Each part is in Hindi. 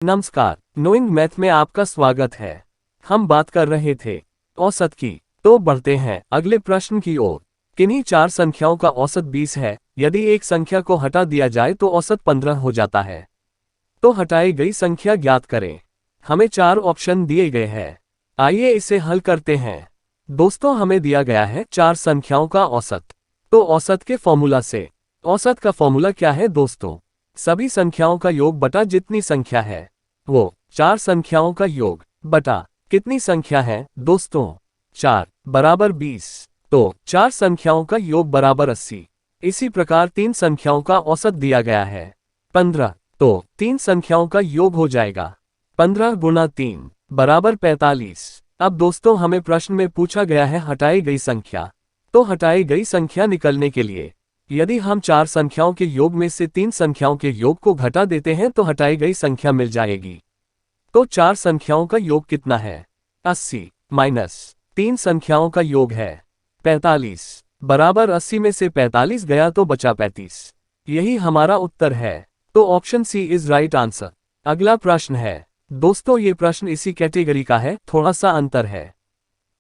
नमस्कार, नोइंग मैथ में आपका स्वागत है। हम बात कर रहे थे औसत की, तो बढ़ते हैं अगले प्रश्न की ओर। किन्हीं चार संख्याओं का औसत 20 है। यदि एक संख्या को हटा दिया जाए तो औसत 15 हो जाता है। तो हटाई गई संख्या ज्ञात करें। हमें चार ऑप्शन दिए गए हैं। आइए इसे हल करते हैं। दोस्तों, हमें दिया गया है चार संख्याओं का औसत। तो औसत के फॉर्मूला से, औसत का फॉर्मूला क्या है दोस्तों? सभी संख्याओं का योग बटा जितनी संख्या है वो चार संख्याओं का योग बटा कितनी संख्या है दोस्तों? 4 बराबर 20। तो चार संख्याओं का योग बराबर 80। इसी प्रकार तीन संख्याओं का औसत दिया गया है 15। तो तीन संख्याओं का योग हो जाएगा 15 गुना 3 बराबर 45। अब दोस्तों, हमें प्रश्न में पूछा गया है हटाई गई संख्या। तो हटाई गई संख्या निकलने के लिए यदि हम चार संख्याओं के योग में से तीन संख्याओं के योग को घटा देते हैं तो हटाई गई संख्या मिल जाएगी। तो चार संख्याओं का योग कितना है? 80 माइनस तीन संख्याओं का योग है 45 बराबर 80 में से 45 गया तो बचा 35। यही हमारा उत्तर है। तो option C is right answer. अगला प्रश्न है दोस्तों, ये प्रश्न इसी कैटेगरी का है, थोड़ा सा अंतर है।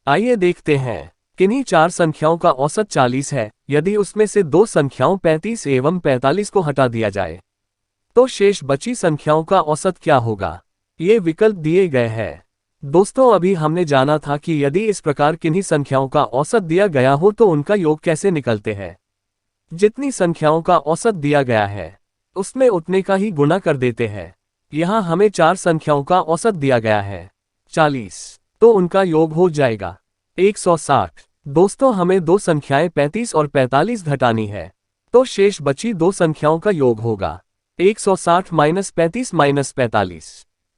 आइए देखते हैं। किन्हीं चार संख्याओं का औसत 40 है। यदि उसमें से दो संख्याओं 35 एवं 45 को हटा दिया जाए तो शेष बची संख्याओं का औसत क्या होगा? ये विकल्प दिए गए हैं। दोस्तों, अभी हमने जाना था कि यदि इस प्रकार किन्हीं संख्याओं का औसत दिया गया हो तो उनका योग कैसे निकलते हैं। जितनी संख्याओं का औसत दिया गया है उसमें उतने का ही गुणा कर देते हैं। यहाँ हमें चार संख्याओं का औसत दिया गया है 40, तो उनका योग हो जाएगा 160। दोस्तों, हमें दो संख्याएं 35 और 45 घटानी है, तो शेष बची दो संख्याओं का योग होगा 160 माइनस 35 माइनस 45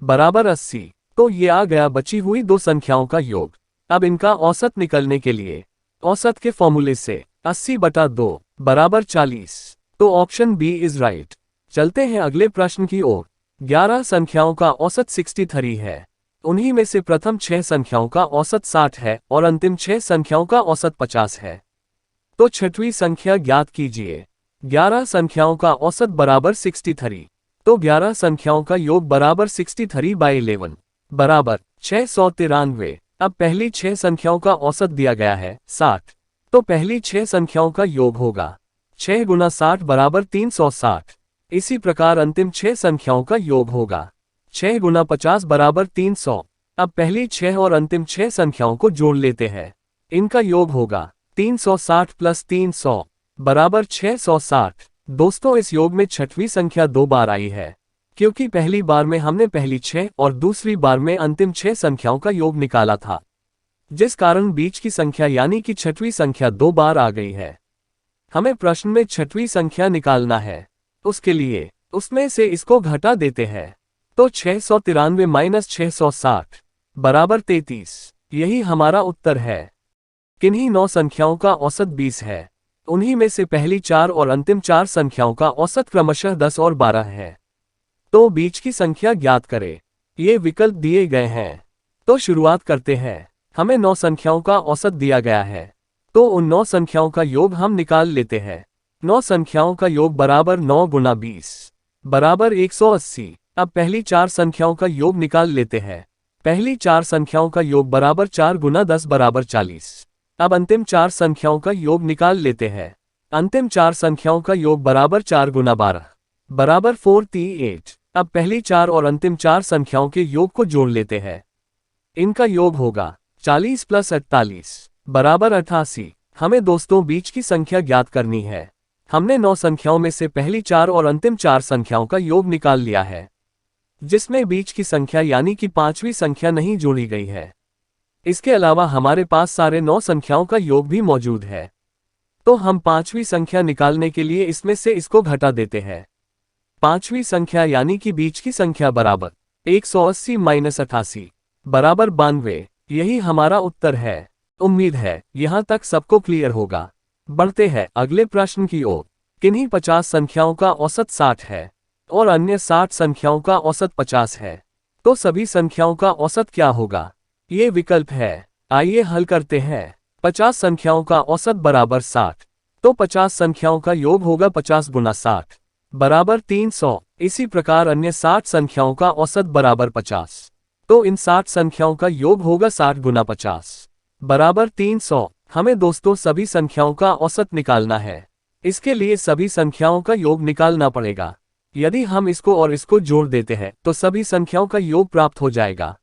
बराबर 80। तो ये आ गया बची हुई दो संख्याओं का योग। अब इनका औसत निकलने के लिए औसत के फॉर्मूले से 80 बटा 2 बराबर 40। तो ऑप्शन बी इज राइट। चलते हैं अगले प्रश्न की ओर। 11 संख्याओं का औसत 63 है। उन्हीं में से प्रथम 6 संख्याओं का औसत 60 है और अंतिम 6 संख्याओं का औसत 50 है। तो छठवीं संख्या ज्ञात कीजिए। 11 संख्याओं का औसत बराबर 63। तो 11 संख्याओं का योग बराबर 63/11 बराबर 693। अब पहली 6 संख्याओं का औसत दिया गया है 60। तो पहली 6 संख्याओं का योग होगा 6 गुना 60 बराबर 360। इसी प्रकार अंतिम 6 संख्याओं का योग होगा 6 गुना 50 बराबर 300। अब पहली 6 और अंतिम 6 संख्याओं को जोड़ लेते हैं। इनका योग होगा 360 प्लस 300 बराबर 660। दोस्तों, इस योग में छठवीं संख्या 2 बार आई है, क्योंकि पहली बार में हमने पहली 6 और दूसरी बार में अंतिम 6 संख्याओं का योग निकाला था, जिस कारण बीच की संख्या यानी कि छठवीं संख्या 2 बार आ गई है। हमें प्रश्न में छठवीं संख्या निकालना है। उसके लिए उसमें से इसको घटा देते हैं। तो 693 माइनस 660 बराबर 33। यही हमारा उत्तर है। किन्हीं 9 संख्याओं का औसत 20 है। उन्हीं में से पहली 4 और अंतिम 4 संख्याओं का औसत क्रमशः 10 और 12 है। तो बीच की संख्या ज्ञात करें। ये विकल्प दिए गए हैं। तो शुरुआत करते हैं। हमें 9 संख्याओं का औसत दिया गया है, तो उन 9 संख्याओं का योग हम निकाल लेते हैं। 9 संख्याओं का योग बराबर 9 गुना 20 बराबर 180। अब पहली 4 संख्याओं का योग निकाल लेते हैं। पहली 4 संख्याओं का योग बराबर 4 गुना 10 बराबर 40। अब अंतिम 4 संख्याओं का योग निकाल लेते हैं। अंतिम 4 संख्याओं का योग बराबर 4 गुना 12 बराबर 48। अब पहली 4 और अंतिम 4 संख्याओं के योग को जोड़ लेते हैं। इनका योग होगा 40 प्लस 48 बराबर 88। हमें दोस्तों बीच की संख्या ज्ञात करनी है। हमने 9 संख्याओं में से पहली 4 और अंतिम 4 संख्याओं का योग निकाल लिया है, जिसमें बीच की संख्या यानी कि 5वीं संख्या नहीं जोड़ी गई है। इसके अलावा हमारे पास सारे 9 संख्याओं का योग भी मौजूद है। तो हम 5वीं संख्या निकालने के लिए इसमें से इसको घटा देते हैं। 5वीं संख्या यानी कि बीच की संख्या बराबर 180 माइनस 88 बराबर 92। यही हमारा उत्तर है। उम्मीद है यहाँ तक सबको क्लियर होगा। बढ़ते हैं अगले प्रश्न की ओर। किन्हीं 50 संख्याओं का औसत 60 है और अन्य 60 संख्याओं का औसत 50 है। तो सभी संख्याओं का औसत क्या होगा? ये विकल्प है। आइए हल करते हैं। 50 संख्याओं का औसत बराबर 60। तो 50 संख्याओं का योग होगा 50 गुना 60 बराबर 300। इसी प्रकार अन्य 60 संख्याओं का औसत बराबर 50। तो इन 60 संख्याओं का योग होगा 60 गुना 50 बराबर 300। हमें दोस्तों सभी संख्याओं का औसत निकालना है। इसके लिए सभी संख्याओं का योग निकालना पड़ेगा। यदि हम इसको और इसको जोड़ देते हैं तो सभी संख्याओं का योग प्राप्त हो जाएगा।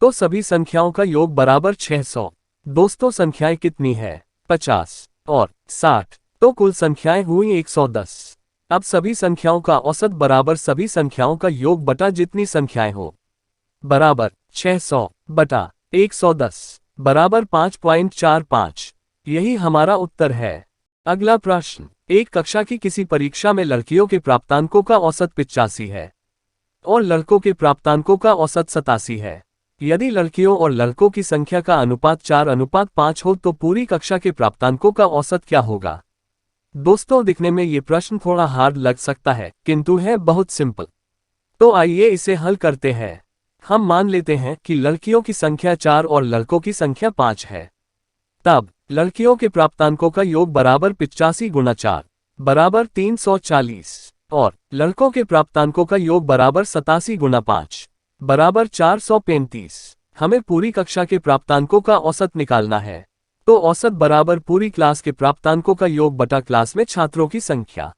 तो सभी संख्याओं का योग बराबर 600। दोस्तों संख्याएं कितनी है? 50 और 60। तो कुल संख्याएं हुई 110। अब सभी संख्याओं का औसत बराबर सभी संख्याओं का योग बटा जितनी संख्याएं हो बराबर 600 बटा 110 बराबर 5.45। यही हमारा उत्तर है। अगला प्रश्न, एक कक्षा की किसी परीक्षा में लड़कियों के प्राप्तांकों का औसत 85 है और लड़कों के प्राप्तांकों का औसत 87 है। यदि लड़कियों और लड़कों की संख्या का अनुपात 4:5 हो तो पूरी कक्षा के प्राप्तांकों का औसत क्या होगा? दोस्तों दिखने में ये प्रश्न थोड़ा हार्ड लग सकता है किंतु है बहुत सिंपल। तो आइए इसे हल करते हैं। हम मान लेते हैं कि लड़कियों की संख्या 4 और लड़कों की संख्या 5 है। तब लड़कियों के प्राप्तांकों का योग बराबर 85 गुना 4 बराबर 340 और लड़कों के प्राप्तांकों का योग बराबर 87 गुना 5 बराबर 435। हमें पूरी कक्षा के प्राप्तांकों का औसत निकालना है। तो औसत बराबर पूरी क्लास के प्राप्तांकों का योग बटा क्लास में छात्रों की संख्या।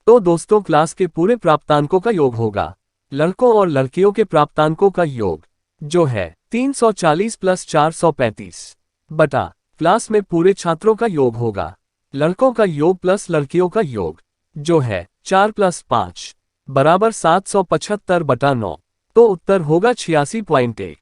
तो दोस्तों क्लास के पूरे प्राप्तांकों का योग होगा लड़कों और लड़कियों के प्राप्तांकों का योग, जो है 340 प्लस 435 बटा क्लास में पूरे छात्रों का योग होगा लड़कों का योग प्लस लड़कियों का योग, जो है 4 प्लस 5 बराबर 775 बटा 9। तो उत्तर होगा 86.1।